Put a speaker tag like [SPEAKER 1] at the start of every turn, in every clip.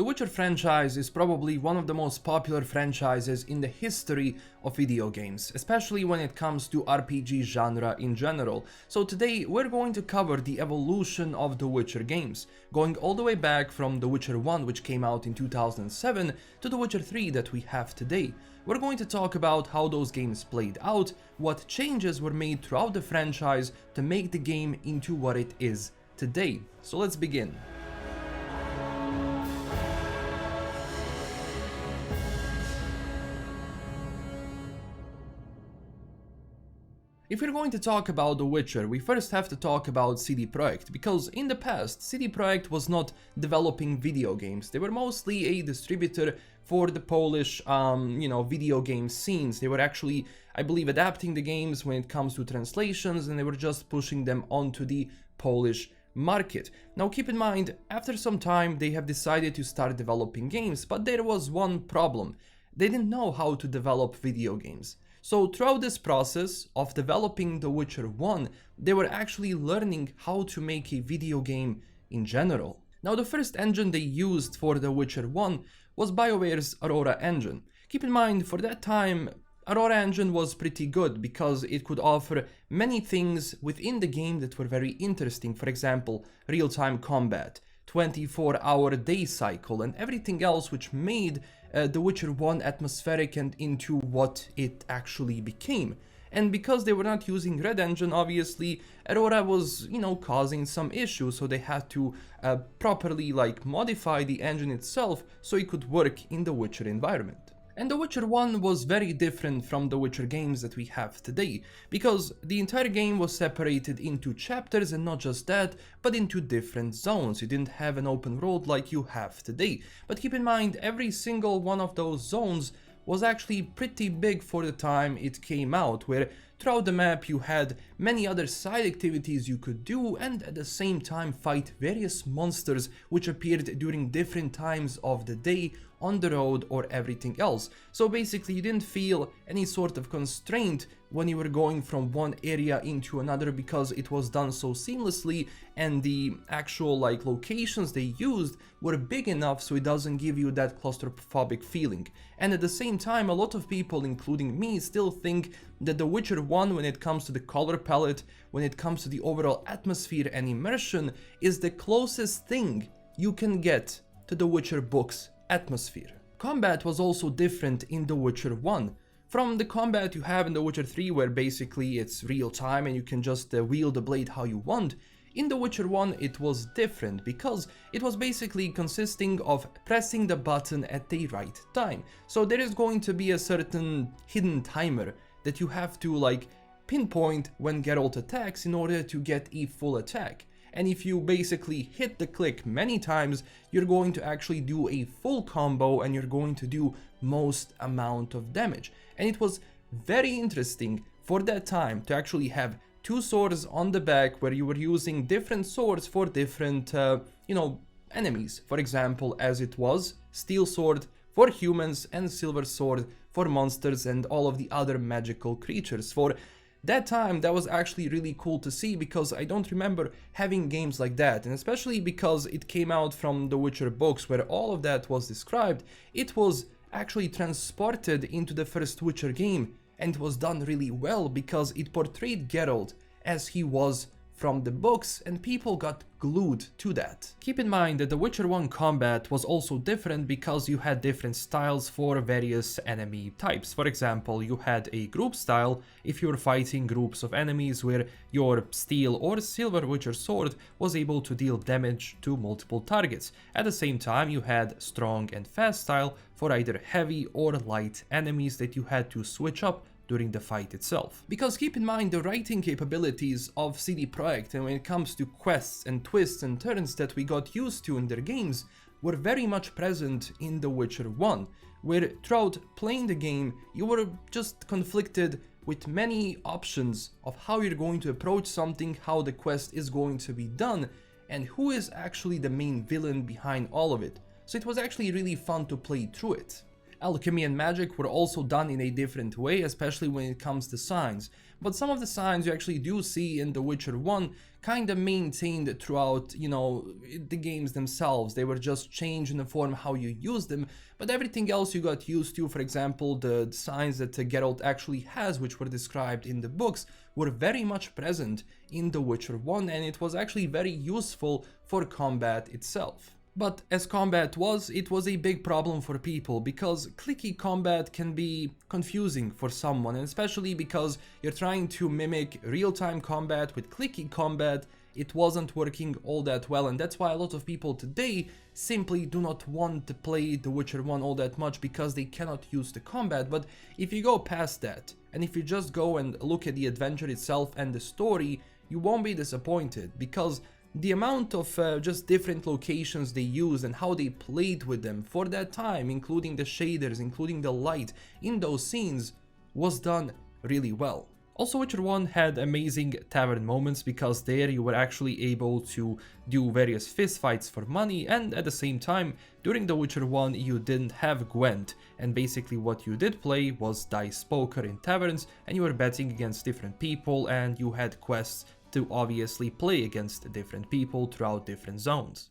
[SPEAKER 1] The Witcher franchise is probably one of the most popular franchises in the history of video games, especially when it comes to RPG genre in general. So today we're going to cover the evolution of the Witcher games, going all the way back from The Witcher 1, which came out in 2007, to The Witcher 3 that we have today. We're going to talk about how those games played out, what changes were made throughout the franchise to make the game into what it is today. So let's begin. If we're going to talk about The Witcher, we first have to talk about CD Projekt, because in the past, CD Projekt was not developing video games. They were mostly a distributor for the Polish, video game scenes. They were actually, I believe, adapting the games when it comes to translations, and they were just pushing them onto the Polish market. Now keep in mind, after some time, they have decided to start developing games, but there was one problem. They didn't know how to develop video games. So throughout this process of developing The Witcher 1, they were actually learning how to make a video game in general. Now the first engine they used for The Witcher 1 was BioWare's Aurora engine. Keep in mind, for that time, Aurora engine was pretty good because it could offer many things within the game that were very interesting. For example, real-time combat, 24-hour day cycle, and everything else which made The Witcher 1 atmospheric and into what it actually became. And because they were not using Red Engine, obviously, Aurora was, causing some issues, so they had to properly modify the engine itself so it could work in the Witcher environment. And The Witcher 1 was very different from the Witcher games that we have today, because the entire game was separated into chapters, and not just that, but into different zones. You didn't have an open world like you have today. But keep in mind, every single one of those zones was actually pretty big for the time it came out, where throughout the map you had many other side activities you could do, and at the same time fight various monsters which appeared during different times of the day, on the road, or everything else. So basically you didn't feel any sort of constraint when you were going from one area into another, because it was done so seamlessly, and the actual locations they used were big enough so it doesn't give you that claustrophobic feeling. And at the same time, a lot of people, including me, still think that The Witcher 1, when it comes to the color palette, when it comes to the overall atmosphere and immersion, is the closest thing you can get to The Witcher books atmosphere. Combat was also different in The Witcher 1 from the combat you have in The Witcher 3, where basically it's real time and you can just wield the blade how you want. In The Witcher 1 it was different, because it was basically consisting of pressing the button at the right time. So there is going to be a certain hidden timer that you have to pinpoint when Geralt attacks in order to get a full attack. And if you basically hit the click many times, you're going to actually do a full combo and you're going to do most amount of damage. And it was very interesting for that time to actually have two swords on the back, where you were using different swords for different, enemies. For example, as it was steel sword for humans and silver sword for monsters and all of the other magical creatures. For that time, that was actually really cool to see, because I don't remember having games like that, and especially because it came out from the Witcher books where all of that was described. It was actually transported into the first Witcher game, and it was done really well because it portrayed Geralt as he was from the books, and people got glued to that. Keep in mind that The Witcher 1 combat was also different because you had different styles for various enemy types. For example, you had a group style if you were fighting groups of enemies, where your steel or silver Witcher sword was able to deal damage to multiple targets. At the same time, you had strong and fast style for either heavy or light enemies that you had to switch up during the fight itself. Because keep in mind, the writing capabilities of CD Projekt, and when it comes to quests and twists and turns that we got used to in their games, were very much present in The Witcher 1, where throughout playing the game you were just conflicted with many options of how you're going to approach something, how the quest is going to be done, and who is actually the main villain behind all of it. So it was actually really fun to play through it. alchemy and magic were also done in a different way, especially when it comes to signs. But some of the signs you actually do see in The Witcher 1 kind of maintained throughout, the games themselves. They were just changed in the form how you use them, but everything else you got used to. For example, the signs that Geralt actually has, which were described in the books, were very much present in The Witcher 1, and it was actually very useful for combat itself. But as combat was, it was a big problem for people, because clicky combat can be confusing for someone, and especially because you're trying to mimic real-time combat with clicky combat. It wasn't working all that well, and that's why a lot of people today simply do not want to play The Witcher 1 all that much, because they cannot use the combat. But if you go past that, and if you just go and look at the adventure itself and the story, you won't be disappointed, because the amount of just different locations they used and how they played with them for that time, including the shaders, including the light in those scenes, was done really well. Also, Witcher 1 had amazing tavern moments, because there you were actually able to do various fistfights for money, and at the same time, during The Witcher 1 you didn't have Gwent, and basically what you did play was dice poker in taverns, and you were betting against different people, and you had quests to obviously play against different people throughout different zones.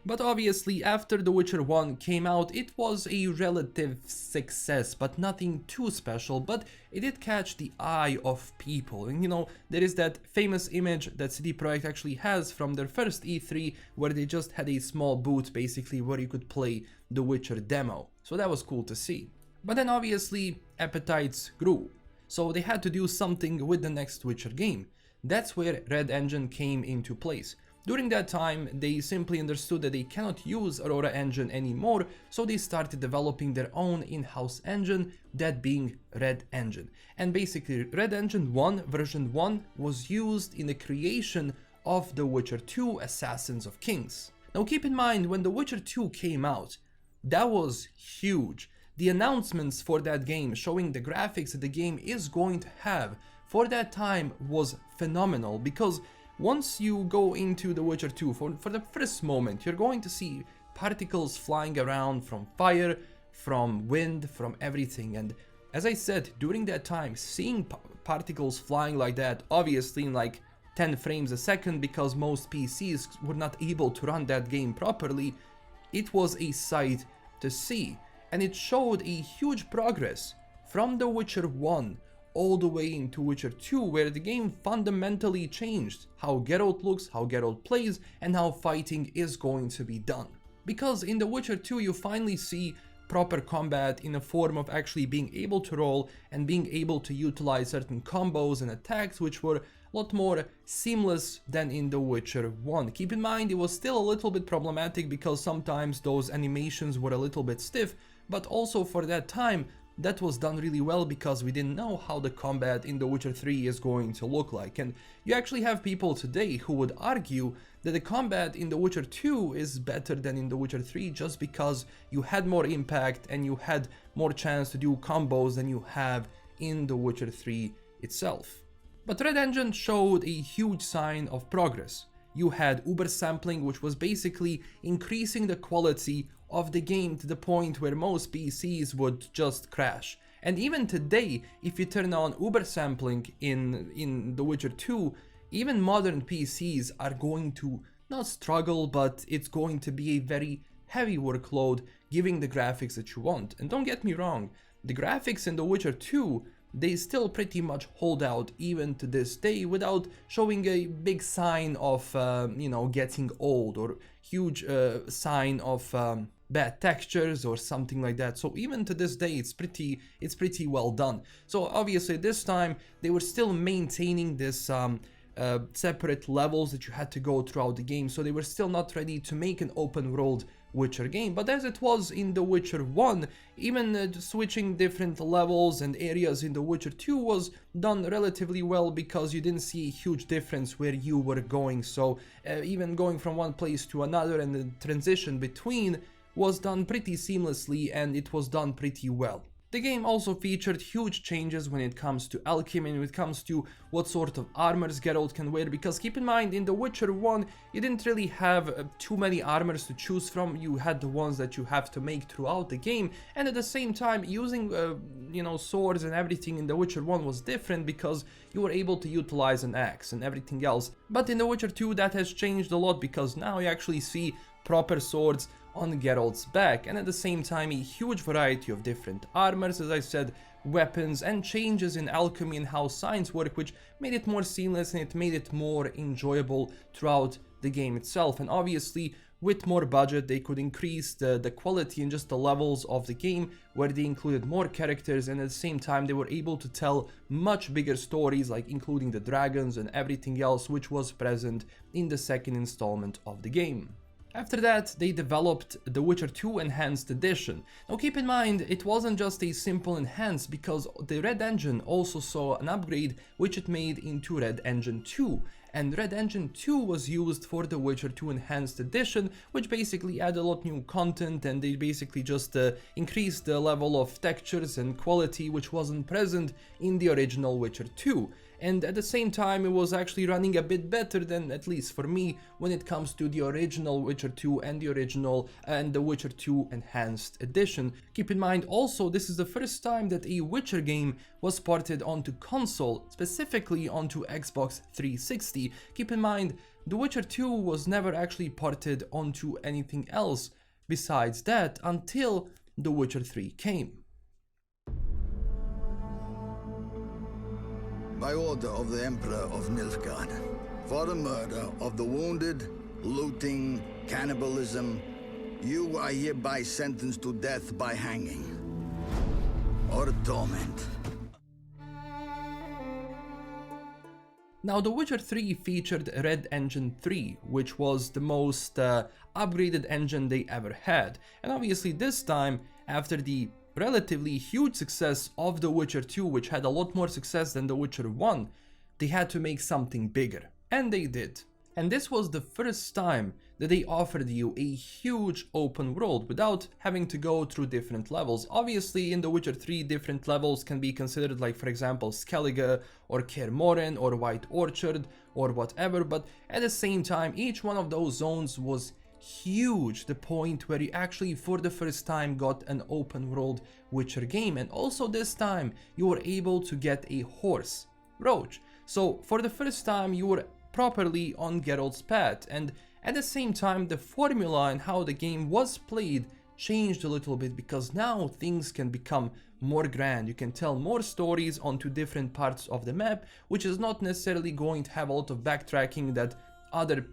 [SPEAKER 1] But obviously, after The Witcher 1 came out, it was a relative success, but nothing too special, but it did catch the eye of people. And there is that famous image that CD Projekt actually has from their first E3, where they just had a small booth basically where you could play The Witcher demo. So that was cool to see. But then obviously appetites grew, so they had to do something with the next Witcher game. That's where Red Engine came into place. During that time, they simply understood that they cannot use Aurora Engine anymore, so they started developing their own in-house engine, that being Red Engine. And basically, Red Engine 1 version 1 was used in the creation of The Witcher 2 Assassins of Kings. Now keep in mind, when The Witcher 2 came out, that was huge. The announcements for that game, showing the graphics that the game is going to have for that time, was phenomenal, because once you go into The Witcher 2, for the first moment, you're going to see particles flying around from fire, from wind, from everything. And as I said, during that time, seeing particles flying like that, obviously in like 10 frames a second, because most PCs were not able to run that game properly, it was a sight to see. And it showed a huge progress from The Witcher 1 all the way into Witcher 2, where the game fundamentally changed how Geralt looks, how Geralt plays, and how fighting is going to be done. Because in The Witcher 2 you finally see proper combat in a form of actually being able to roll and being able to utilize certain combos and attacks, which were a lot more seamless than in The Witcher 1. Keep in mind, it was still a little bit problematic because sometimes those animations were a little bit stiff, but also for that time, that was done really well, because we didn't know how the combat in The Witcher 3 is going to look like. And you actually have people today who would argue that the combat in The Witcher 2 is better than in The Witcher 3, just because you had more impact and you had more chance to do combos than you have in The Witcher 3 itself. But Red Engine showed a huge sign of progress. You had Uber sampling, which was basically increasing the quality of the game to the point where most PCs would just crash. And even today, if you turn on Uber sampling in The Witcher 2, even modern PCs are going to not struggle, but it's going to be a very heavy workload giving the graphics that you want. And don't get me wrong, the graphics in The Witcher 2, they still pretty much hold out even to this day without showing a big sign of, getting old, or huge sign of bad textures or something like that. So even to this day, it's pretty well done. So obviously this time they were still maintaining this separate levels that you had to go throughout the game. So they were still not ready to make an open world Witcher game, but as it was in The Witcher 1, even switching different levels and areas in The Witcher 2 was done relatively well, because you didn't see a huge difference where you were going. So even going from one place to another and the transition between was done pretty seamlessly, and it was done pretty well. The game also featured huge changes when it comes to alchemy and when it comes to what sort of armors Geralt can wear, because keep in mind, in The Witcher 1 you didn't really have too many armors to choose from. You had the ones that you have to make throughout the game, and at the same time using swords and everything in The Witcher 1 was different because you were able to utilize an axe and everything else. But in The Witcher 2 that has changed a lot, because now you actually see proper swords on Geralt's back, and at the same time a huge variety of different armors, as I said, weapons, and changes in alchemy and how signs work, which made it more seamless and it made it more enjoyable throughout the game itself. And obviously with more budget they could increase the quality and just the levels of the game, where they included more characters, and at the same time they were able to tell much bigger stories, like including the dragons and everything else which was present in the second installment of the game. After that, they developed The Witcher 2 Enhanced Edition. Now keep in mind, it wasn't just a simple enhance, because the Red Engine also saw an upgrade which it made into Red Engine 2. And Red Engine 2 was used for The Witcher 2 Enhanced Edition, which basically added a lot new content, and they basically just increased the level of textures and quality which wasn't present in the original Witcher 2. And at the same time it was actually running a bit better than, at least for me, when it comes to the original Witcher 2 and the Witcher 2 Enhanced Edition. Keep in mind also, this is the first time that a Witcher game was ported onto console, specifically onto Xbox 360. Keep in mind, The Witcher 2 was never actually ported onto anything else besides that until The Witcher 3 came.
[SPEAKER 2] By order of the Emperor of Nilfgaard, for the murder of the wounded, looting, cannibalism, you are hereby sentenced to death by hanging or torment.
[SPEAKER 1] Now, The Witcher 3 featured Red Engine 3, which was the most upgraded engine they ever had. And obviously this time, after the relatively huge success of The Witcher 2, which had a lot more success than The Witcher 1, they had to make something bigger. And they did. And this was the first time that they offered you a huge open world without having to go through different levels. Obviously in The Witcher 3 different levels can be considered, like for example Skellige or Kaer Morhen or White Orchard or whatever, but at the same time each one of those zones was huge, the point where you actually for the first time got an open world Witcher game. And also this time you were able to get a horse, Roach. So for the first time you were properly on Geralt's path, and at the same time the formula and how the game was played changed a little bit, because now things can become more grand. You can tell more stories onto different parts of the map, which is not necessarily going to have a lot of backtracking that other,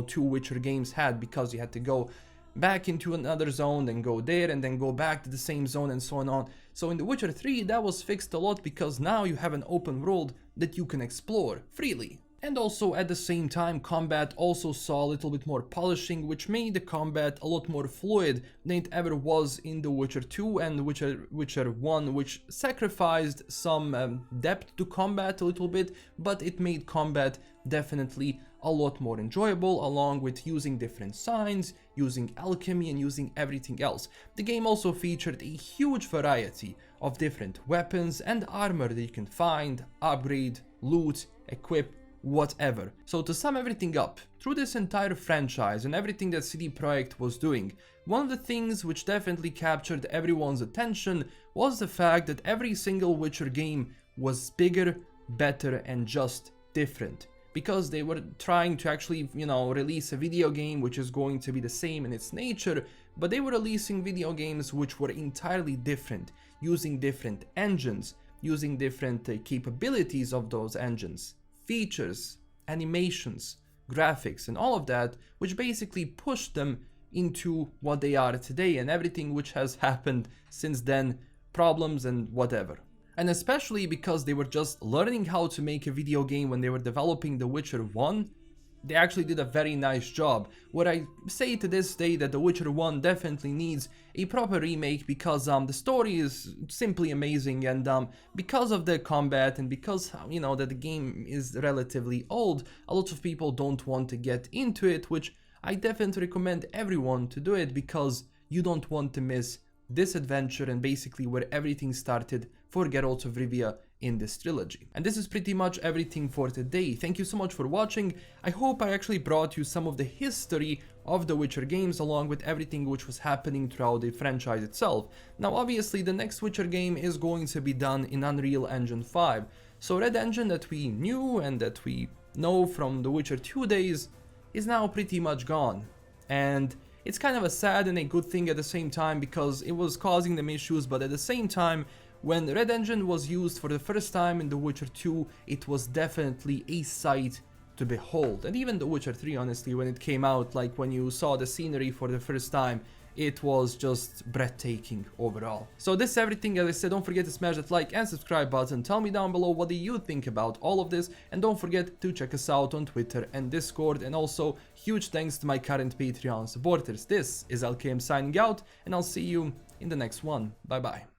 [SPEAKER 1] two Witcher games had, because you had to go back into another zone, then go there, and then go back to the same zone, and so on. So in The Witcher 3 that was fixed a lot, because now you have an open world that you can explore freely. And also at the same time combat also saw a little bit more polishing, which made the combat a lot more fluid than it ever was in The Witcher 2 and Witcher 1, which sacrificed some depth to combat a little bit, but it made combat definitely a lot more enjoyable, along with using different signs, using alchemy, and using everything else. The game also featured a huge variety of different weapons and armor that you can find, upgrade, loot, equip, whatever. So to sum everything up, through this entire franchise and everything that CD Projekt was doing, one of the things which definitely captured everyone's attention was the fact that every single Witcher game was bigger, better, and just different. Because they were trying to actually, release a video game which is going to be the same in its nature, but they were releasing video games which were entirely different, using different engines, using different capabilities of those engines, features, animations, graphics, and all of that, which basically pushed them into what they are today, and everything which has happened since then, problems and whatever. And especially because they were just learning how to make a video game when they were developing The Witcher 1, they actually did a very nice job. What I say to this day that The Witcher 1 definitely needs a proper remake, because the story is simply amazing, and because of the combat and because that the game is relatively old, a lot of people don't want to get into it, which I definitely recommend everyone to do it, because you don't want to miss this adventure and basically where everything started for Geralt of Rivia in this trilogy. And this is pretty much everything for today. Thank you so much for watching. I hope I actually brought you some of the history of the Witcher games along with everything which was happening throughout the franchise itself. Now obviously the next Witcher game is going to be done in Unreal Engine 5. So Red Engine that we knew and that we know from the Witcher 2 days is now pretty much gone. And it's kind of a sad and a good thing at the same time because it was causing them issues, but at the same time, when Red Engine was used for the first time in The Witcher 2, it was definitely a sight to behold. And even The Witcher 3, honestly, when it came out, like when you saw the scenery for the first time, it was just breathtaking overall. So this is everything. As I said, don't forget to smash that like and subscribe button. Tell me down below what do you think about all of this, and don't forget to check us out on Twitter and Discord, and also huge thanks to my current Patreon supporters. This is LKM signing out, and I'll see you in the next one. Bye bye.